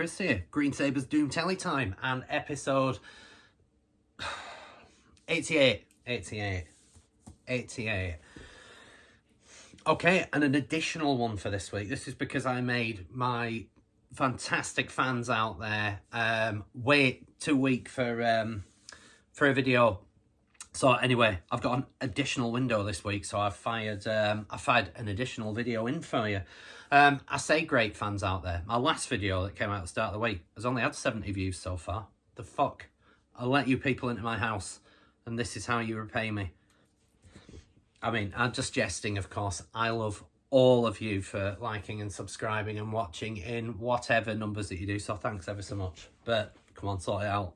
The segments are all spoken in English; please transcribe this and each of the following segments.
Kris here. Green Sabre's Doom Telly time and episode 88. Okay, and an additional one for this week. This is because I made my fantastic fans out there wait 2 weeks for a video. So anyway, I've got an additional window this week, so I've fired an additional video in for you. I say great fans out there. My last video that came out at the start of the week has only had 70 views so far. The fuck? I let you people into my house, and this is how you repay me. I mean, I'm just jesting, of course. I love all of you for liking and subscribing and watching in whatever numbers that you do, so thanks ever so much. But come on, sort it out,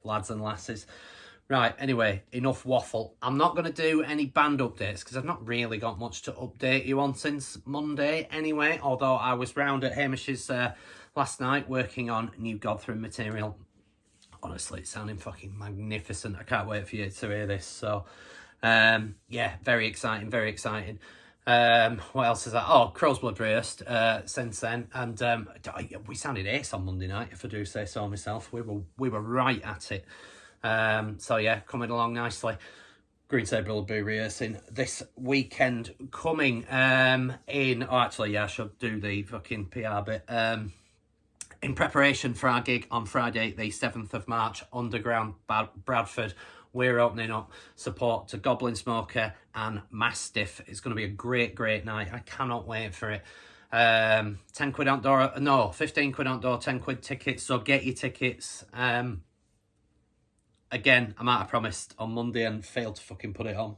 lads and lasses. Right, anyway, enough waffle. I'm not going to do any band updates because I've not really got much to update you on since Monday anyway, although I was round at Hamish's last night working on new GODTHRYMM material. Honestly, it's sounding fucking magnificent. I can't wait for you to hear this. So, yeah, very exciting, very exciting. What else is that? Oh, CROWSBLOOD rehearsed since then, and we sounded ace on Monday night, if I do say so myself. We were right at it. So yeah, coming along nicely. Green Sabre will be rehearsing this weekend coming in, oh actually yeah, I should do the fucking PR bit, in preparation for our gig on Friday the 7th of March, Underground Bradford. We're opening up support to Goblin Smoker and Mastiff. It's going to be a great night. I cannot wait for it. 10 quid outdoor, no, 15 quid outdoor, 10 quid tickets, so get your tickets. Again, I might have promised on Monday and failed to fucking put it on.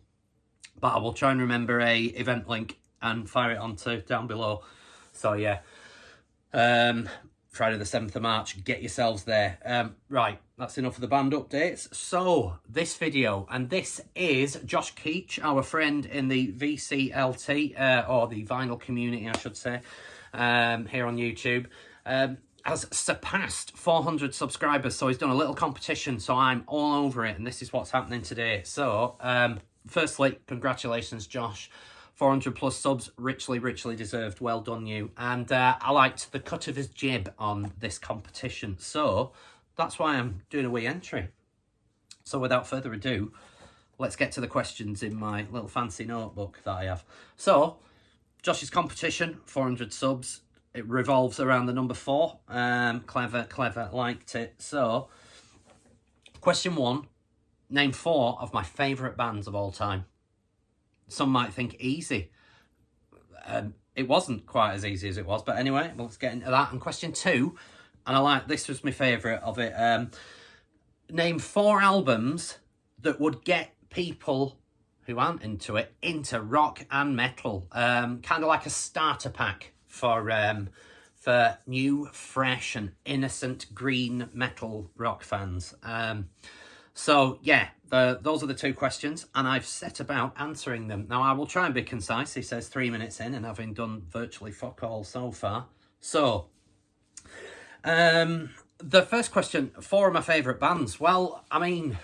But I will try and remember a event link and fire it onto down below. So yeah, Friday the 7th of March, get yourselves there. Right, that's enough of the band updates. So, this video, and this is Josh Keech, our friend in the VCLT, or the vinyl community, I should say, here on YouTube. Has surpassed 400 subscribers, so he's done a little competition, so I'm all over it, and this is what's happening today. So, firstly, congratulations, Josh. 400 plus subs, richly deserved. Well done, you. And I liked the cut of his jib on this competition, so that's why I'm doing a wee entry. So without further ado, let's get to the questions in my little fancy notebook that I have. So, Josh's competition, 400 subs. It revolves around the number 4. Clever, liked it. So, question 1. Name 4 of my favourite bands of all time. Some might think easy. It wasn't quite as easy as it was. But anyway, let's get into that. And question 2, and I like, this was my favourite of it. Name 4 albums that would get people who aren't into it into rock and metal. Kind of like a starter pack for new, fresh and innocent green metal rock fans. So yeah, those are the 2 questions, and I've set about answering them. Now I will try and be concise. He says 3 minutes in, and having done virtually fuck all so far. So, the first question, 4 of my favourite bands. Well, I mean,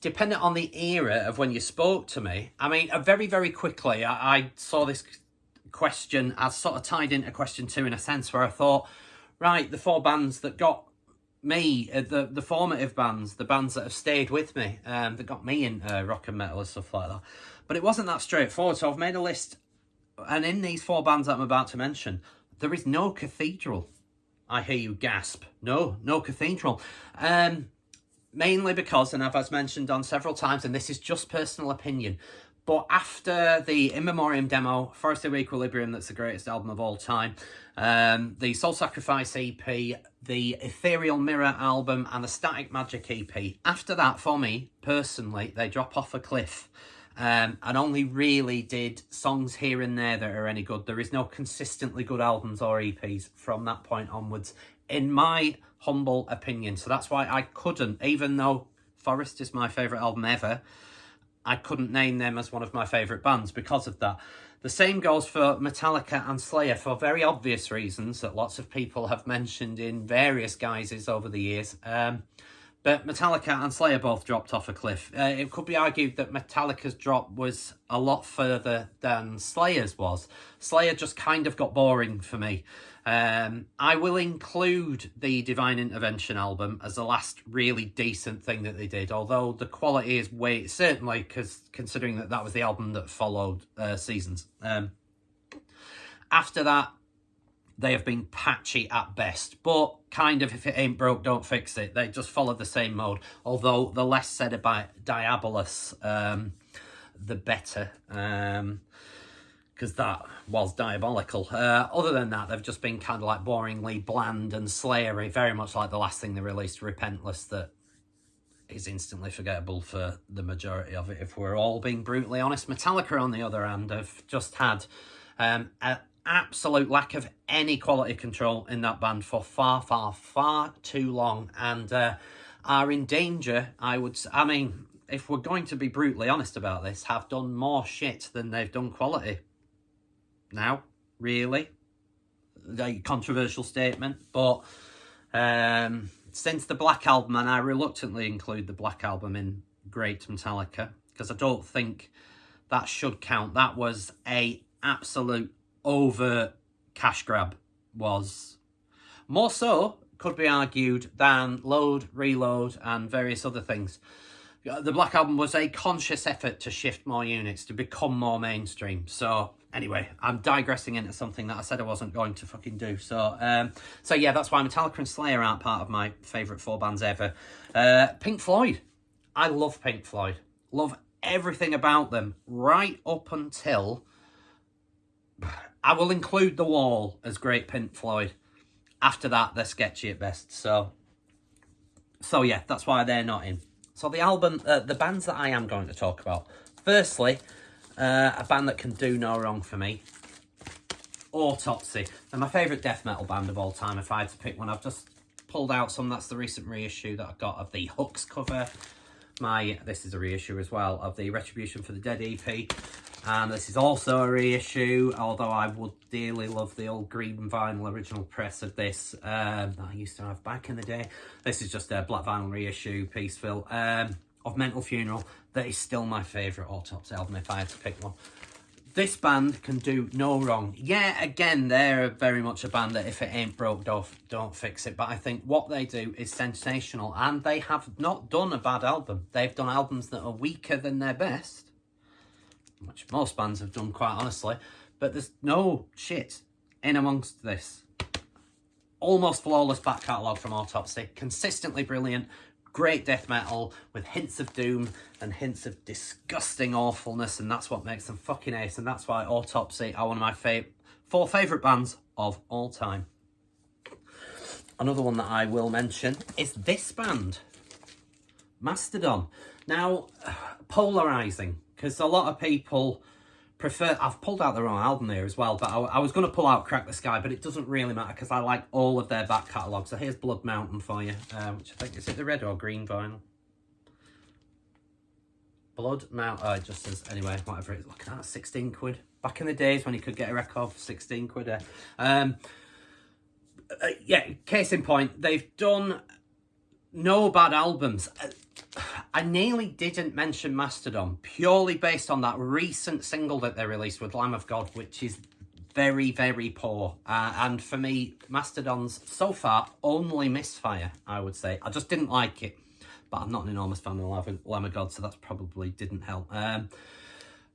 depending on the era of when you spoke to me, I mean, very quickly, I saw this question as sort of tied into question 2 in a sense, where I thought, right, the 4 bands that got me, the formative bands, the bands that have stayed with me, that got me into rock and metal and stuff like that. But it wasn't that straightforward, so I've made a list, and in these 4 bands that I'm about to mention, there is no Cathedral. I hear you gasp. No Cathedral. Mainly because, and I've mentioned on several times, and this is just personal opinion, but after the In Memoriam demo, Forest of Equilibrium, that's the greatest album of all time, the Soul Sacrifice EP, the Ethereal Mirror album, and the Static Magic EP, after that, for me, personally, they drop off a cliff. And only really did songs here and there that are any good. There is no consistently good albums or EPs from that point onwards, in my humble opinion. So that's why I couldn't, even though Forest is my favourite album ever, I couldn't name them as one of my favourite bands because of that. The same goes for Metallica and Slayer, for very obvious reasons that lots of people have mentioned in various guises over the years. But Metallica and Slayer both dropped off a cliff. It could be argued that Metallica's drop was a lot further than Slayer's was. Slayer just kind of got boring for me. I will include the Divine Intervention album as the last really decent thing that they did, although the quality is way, certainly, because considering that that was the album that followed Seasons. After that, they have been patchy at best, but kind of if it ain't broke, don't fix it. They just follow the same mode, although the less said about Diabolus, the better, because that was diabolical. Other than that, they've just been kind of like boringly bland and slayery, very much like the last thing they released, Repentless, that is instantly forgettable for the majority of it, if we're all being brutally honest. Metallica, on the other hand, have just had an absolute lack of any quality control in that band for far too long, and are in danger, I mean, if we're going to be brutally honest about this, have done more shit than they've done quality. Now, really? A controversial statement, but since the Black Album, and I reluctantly include the Black Album in Great Metallica, because I don't think that should count. That was a absolute overt cash grab, was more so, could be argued, than Load, Reload, and various other things. The Black Album was a conscious effort to shift more units, to become more mainstream. So anyway, I'm digressing into something that I said I wasn't going to fucking do. So yeah, that's why Metallica and Slayer aren't part of my favourite 4 bands ever. Pink Floyd. I love Pink Floyd. Love everything about them, right up until... I will include The Wall as great Pink Floyd. After that, they're sketchy at best. So yeah, that's why they're not in. So the album, the bands that I am going to talk about. Firstly, a band that can do no wrong for me. Autopsy. They're my favourite death metal band of all time, if I had to pick one. I've just pulled out some. That's the recent reissue that I got of the Hooks cover. This is a reissue as well of the Retribution for the Dead EP. And this is also a reissue, although I would dearly love the old green vinyl original press of this that I used to have back in the day. This is just a black vinyl reissue, Peaceville, of Mental Funeral. That is still my favourite Autopsy album, if I had to pick one. This band can do no wrong. Yeah, again, they're very much a band that if it ain't broke, don't fix it. But I think what they do is sensational, and they have not done a bad album. They've done albums that are weaker than their best, which most bands have done, quite honestly, but there's no shit in amongst this. Almost flawless back catalogue from Autopsy, consistently brilliant, great death metal with hints of doom and hints of disgusting awfulness, and that's what makes them fucking ace, and that's why Autopsy are one of my 4 favourite bands of all time. Another one that I will mention is this band, Mastodon. Now, polarising, because a lot of people prefer... I've pulled out their own album here as well, but I was going to pull out Crack the Sky, but it doesn't really matter because I like all of their back catalogue. So here's Blood Mountain for you, which I think... Is it the red or green vinyl? Blood Mountain... Oh, it just says... Anyway, whatever it's looking at, 16 quid. Back in the days when you could get a record for 16 quid. Yeah, case in point, they've done no bad albums. I nearly didn't mention Mastodon, purely based on that recent single that they released with Lamb of God, which is very, very poor. And for me, Mastodon's, so far, only misfire, I would say. I just didn't like it. But I'm not an enormous fan of Lamb of God, so that probably didn't help.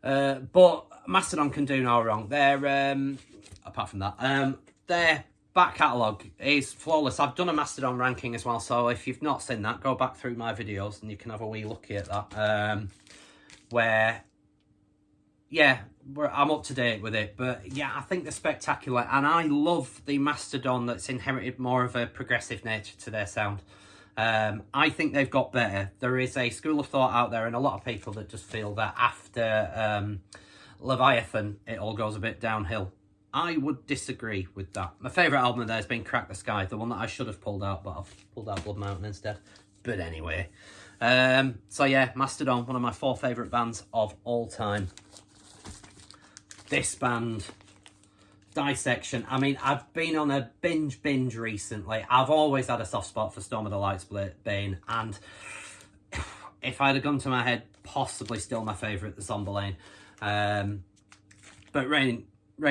But Mastodon can do no wrong. They're, apart from that, they're... back catalogue is flawless. I've done a Mastodon ranking as well, so if you've not seen that, go back through my videos and you can have a wee look at that. Where, yeah, I'm up to date with it. But yeah, I think they're spectacular, and I love the Mastodon that's inherited more of a progressive nature to their sound. I think they've got better. There is a school of thought out there, and a lot of people that just feel that after Leviathan, it all goes a bit downhill. I would disagree with that. My favourite album of theirs has been Crack the Sky, the one that I should have pulled out, but I've pulled out Blood Mountain instead. But anyway. So yeah, Mastodon, one of my 4 favourite bands of all time. This band Dissection. I mean, I've been on a binge recently. I've always had a soft spot for Storm of the Lightsbane, and if I'd have gone to my head, possibly still my favourite, the Somber Lane. But Rain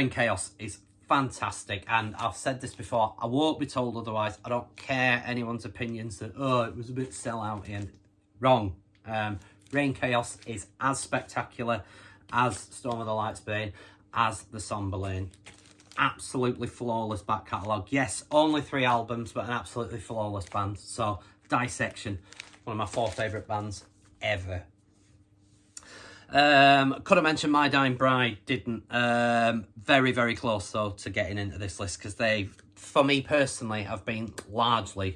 Chaos is fantastic, and I've said this before, I won't be told otherwise. I don't care anyone's opinions that, oh, it was a bit sellout and wrong. Rain Chaos is as spectacular as Storm of the Lightsbane, as the Somber Lane. Absolutely flawless back catalogue. Yes, only 3 albums, but an absolutely flawless band. So, Dissection, one of my 4 favourite bands ever. Could have mentioned My Dying Bride, didn't. Very, very close, though, to getting into this list, because they, for me personally, have been largely,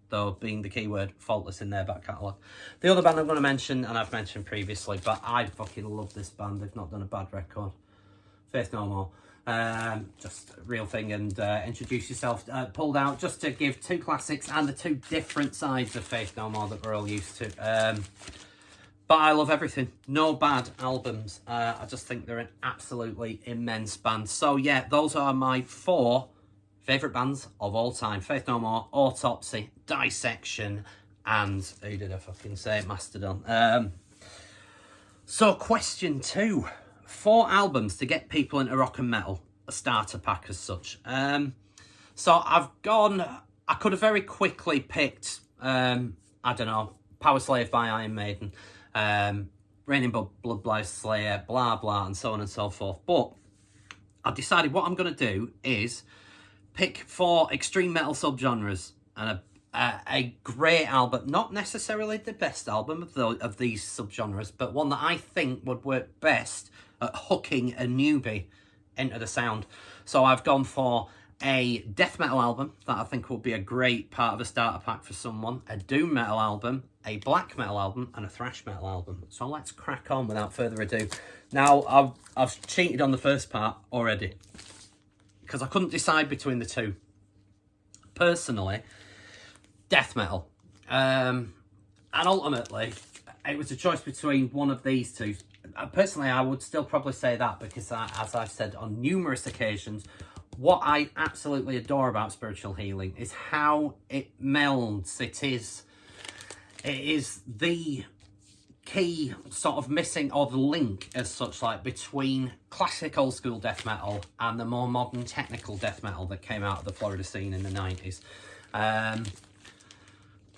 though being the key word, faultless in their back catalogue. The other band I'm going to mention, and I've mentioned previously, but I fucking love this band. They've not done a bad record. Faith No More. Just a real thing, and Introduce Yourself pulled out just to give 2 classics and the 2 different sides of Faith No More that we're all used to. But I love everything. No bad albums. I just think they're an absolutely immense band. So yeah, those are my 4 favourite bands of all time. Faith No More, Autopsy, Dissection, and who did I fucking say? Mastodon. So question 2. 4 albums to get people into rock and metal, a starter pack as such. So I've gone, I could have very quickly picked, I don't know, Power Slave by Iron Maiden, Raining Blood by Slayer, blah blah, and so on and so forth. But I've decided what I'm going to do is pick 4 extreme metal subgenres and a great album, not necessarily the best album of these subgenres, but one that I think would work best at hooking a newbie into the sound. So I've gone for a death metal album that I think will be a great part of a starter pack for someone, a doom metal album, a black metal album, and a thrash metal album. So let's crack on without further ado. Now, I've cheated on the first part already, because I couldn't decide between the 2. Personally, death metal. And ultimately, it was a choice between one of these 2. Personally, I would still probably say that, because as I've said on numerous occasions, what I absolutely adore about spiritual healing is how it melds. It is the key sort of missing, or the link as such, like between classic old school death metal and the more modern technical death metal that came out of the Florida scene in the 90s.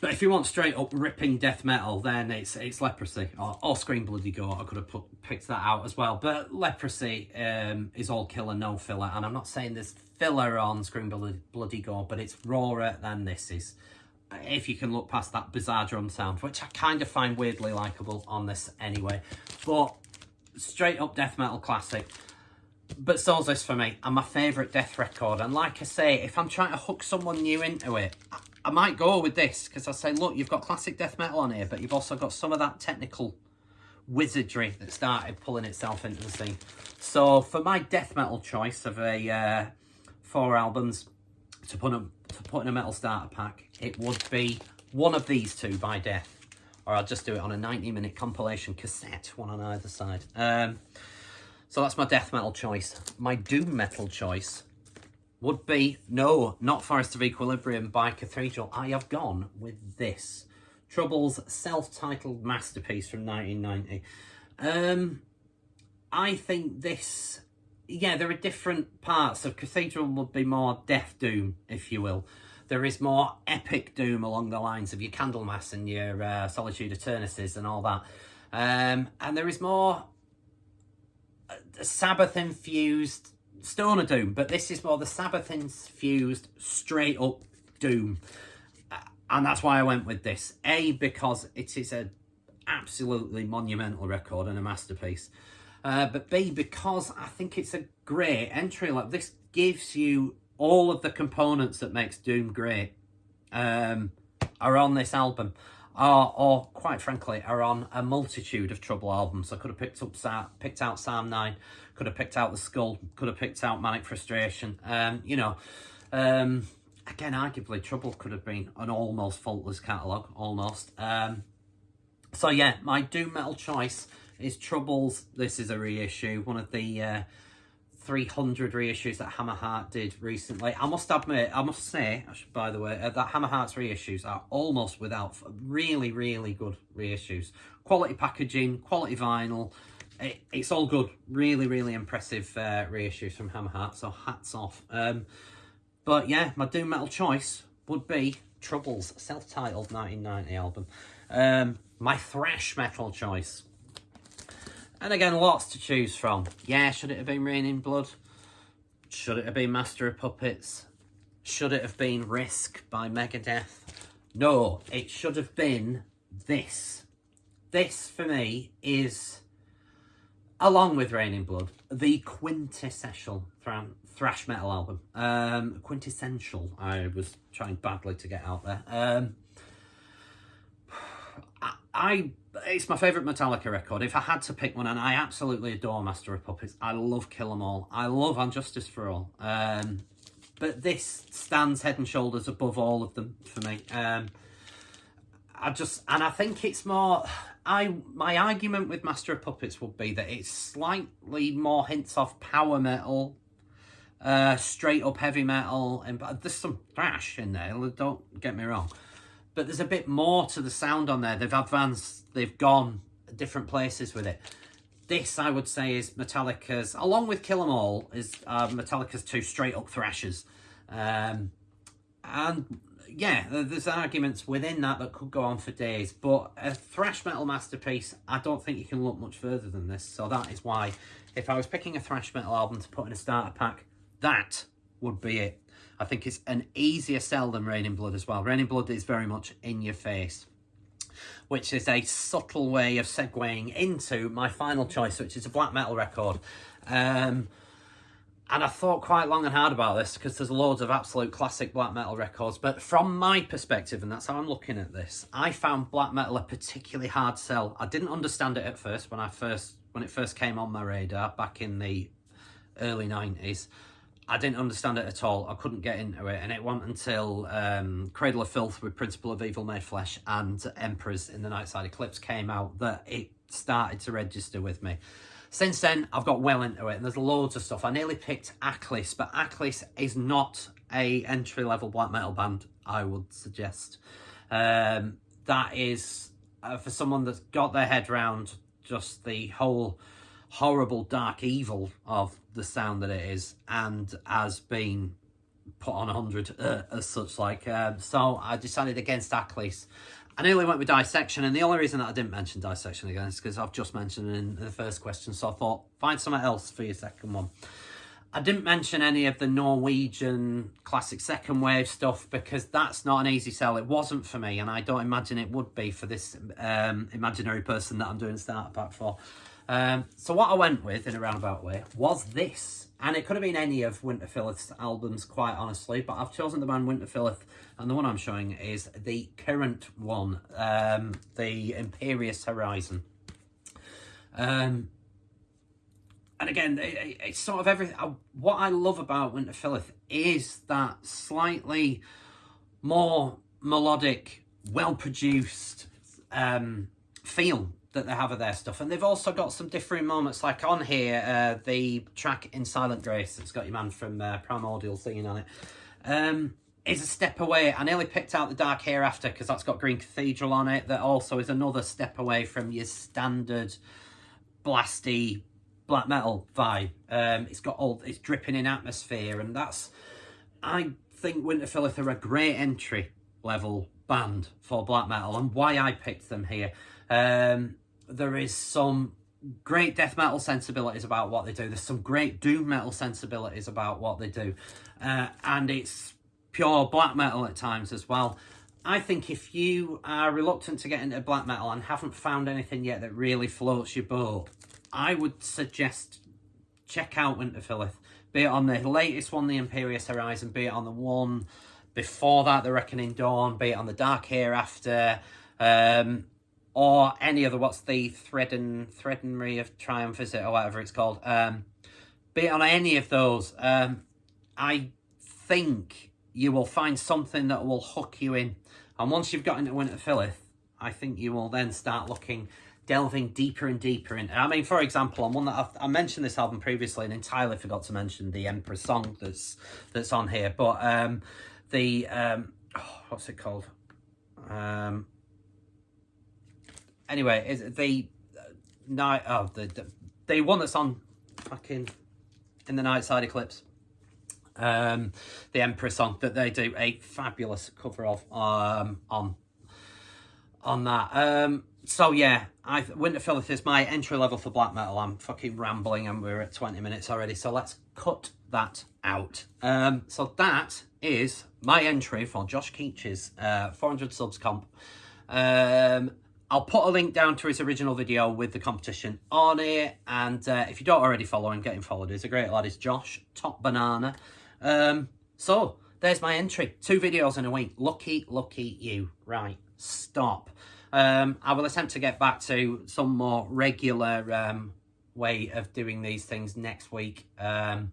But if you want straight up ripping death metal, then it's Leprosy or Scream Bloody Gore. I could have picked that out as well. But Leprosy is all killer, no filler. And I'm not saying there's filler on Scream Bloody Gore, but it's rawer than this is. If you can look past that bizarre drum sound, which I kind of find weirdly likeable on this anyway. But straight up death metal classic. But so's this for me, and my favourite death record. And like I say, if I'm trying to hook someone new into it, I might go with this, because I say, look, you've got classic death metal on here, but you've also got some of that technical wizardry that started pulling itself into the scene. So for my death metal choice of a 4 albums to put in a metal starter pack, it would be one of these 2 by Death, or I'll just do it on a 90-minute compilation cassette, one on either side. So that's my death metal choice. My doom metal choice would be, no, not Forest of Equilibrium by Cathedral. I have gone with this. Trouble's self-titled masterpiece from 1990. I think this, yeah, there are different parts. So Cathedral would be more death doom, if you will. There is more epic doom along the lines of your Candlemas and your Solitude Eternities and all that. And there is more Sabbath-infused stoner doom, but this is more the Sabbath-infused straight-up doom. And that's why I went with this. A, because it is an absolutely monumental record and a masterpiece. But B, because I think it's a great entry. Like, this gives you all of the components that makes doom great are on this album. Or quite frankly, are on a multitude of Trouble albums. I could have picked out Psalm 9, could have picked out The Skull, could have picked out Manic Frustration. Again, arguably, Trouble could have been an almost faultless catalogue, almost. So yeah, my doom metal choice is Trouble's This Is a Reissue, one of the 300 reissues that Hammer Heart did recently. I must say, by the way, that Hammer Heart's reissues are almost without really, really good reissues. Quality packaging, quality vinyl, it's all good. Really, really impressive reissues from Hammer Heart, so hats off. But yeah, my doom metal choice would be Trouble's self-titled 1990 album. My thrash metal choice. And again, lots to choose from. Yeah, should it have been Raining Blood? Should it have been Master of Puppets? Should it have been Risk by Megadeth? No, it should have been this. This, for me, is, along with Raining Blood, the quintessential thrash metal album. Quintessential, I was trying badly to get out there. It's my favourite Metallica record. If I had to pick one, and I absolutely adore Master of Puppets, I love Kill 'Em All, I love And Justice for All, but this stands head and shoulders above all of them for me. I think it's more, my argument with Master of Puppets would be that it's slightly more hints of power metal, straight up heavy metal, and there's some thrash in there, don't get me wrong. But there's a bit more to the sound on there. They've advanced, they've gone different places with it. This, I would say, is Metallica's, along with Kill 'Em All, is Metallica's two straight-up thrashers. And, yeah, there's arguments within that could go on for days. But a thrash metal masterpiece, I don't think you can look much further than this. So that is why, if I was picking a thrash metal album to put in a starter pack, that would be it. I think it's an easier sell than Raining Blood as well. Raining Blood is very much in your face, which is a subtle way of segueing into my final choice, which is a black metal record. And I thought quite long and hard about this because there's loads of absolute classic black metal records. But from my perspective, and that's how I'm looking at this, I found black metal a particularly hard sell. I didn't understand it at first when it first came on my radar back in the early 90s. I didn't understand it at all. I couldn't get into it. And it wasn't until Cradle of Filth with Principle of Evil Made Flesh and Emperors in the Nightside Eclipse came out that it started to register with me. Since then, I've got well into it, and there's loads of stuff. I nearly picked Aklis, but Aklis is not a entry-level black metal band, I would suggest. That is, for someone that's got their head round just the whole horrible dark evil of the sound that it is, and has been put on 100 as such, like, so I decided against Aklis. I nearly went with Dissection, and the only reason that I didn't mention Dissection again is because I've just mentioned it in the first question, so I thought find something else for your second one. I didn't mention any of the Norwegian classic second wave stuff because that's not an easy sell. It wasn't for me, and I don't imagine it would be for this imaginary person that I'm doing a starter pack for. So what I went with, in a roundabout way, was this. And it could have been any of Winterfilleth's albums, quite honestly, but I've chosen the band Winterfilleth, and the one I'm showing is the current one, the Imperious Horizon. And again, it's sort of everything. What I love about Winterfilleth is that slightly more melodic, well-produced feel that they have of their stuff. And they've also got some differing moments, like on here, the track In Silent Grace, it's got your man from Primordial singing on it, is a step away. I nearly picked out The Dark Hereafter because that's got Green Cathedral on it. That also is another step away from your standard blasty black metal vibe. It's dripping in atmosphere, and I think Winterfilleth are a great entry level band for black metal, and why I picked them here. There is some great death metal sensibilities about what they do. There's some great doom metal sensibilities about what they do. And it's pure black metal at times as well. I think if you are reluctant to get into black metal and haven't found anything yet that really floats your boat, I would suggest check out Winterfilleth. Be it on the latest one, the Imperious Horizon, be it on the one before that, the Reckoning Dawn, be it on the Dark Hereafter, or any other, what's the Threatenry of Triumph, is it, or whatever it's called. Be it on any of those, I think you will find something that will hook you in. And once you've got into Winterfilleth, I think you will then start looking delving deeper and deeper in. I mean, for example, on one that I mentioned this album previously and entirely forgot to mention the Emperor song that's on here. But what's it called? Anyway, is the night of the one that's on fucking In the Night Side Eclipse. The Emperor song that they do a fabulous cover of on that. So yeah, Winter Filth is my entry level for black metal. I'm fucking rambling and we're at 20 minutes already, so let's cut that out. So that is my entry for Josh Keech's 400 subs comp. I'll put a link down to his original video with the competition on it, and if you don't already follow him, get him followed. He's a great lad. He's Josh Top Banana. So there's my entry. 2 videos in a week. Lucky you. Right, stop. I will attempt to get back to some more regular way of doing these things next week. Don't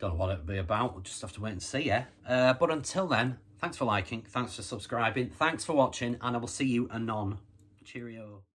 know what it'll be about. We'll just have to wait and see, yeah. But until then, thanks for liking, thanks for subscribing, thanks for watching, and I will see you anon. Cheerio.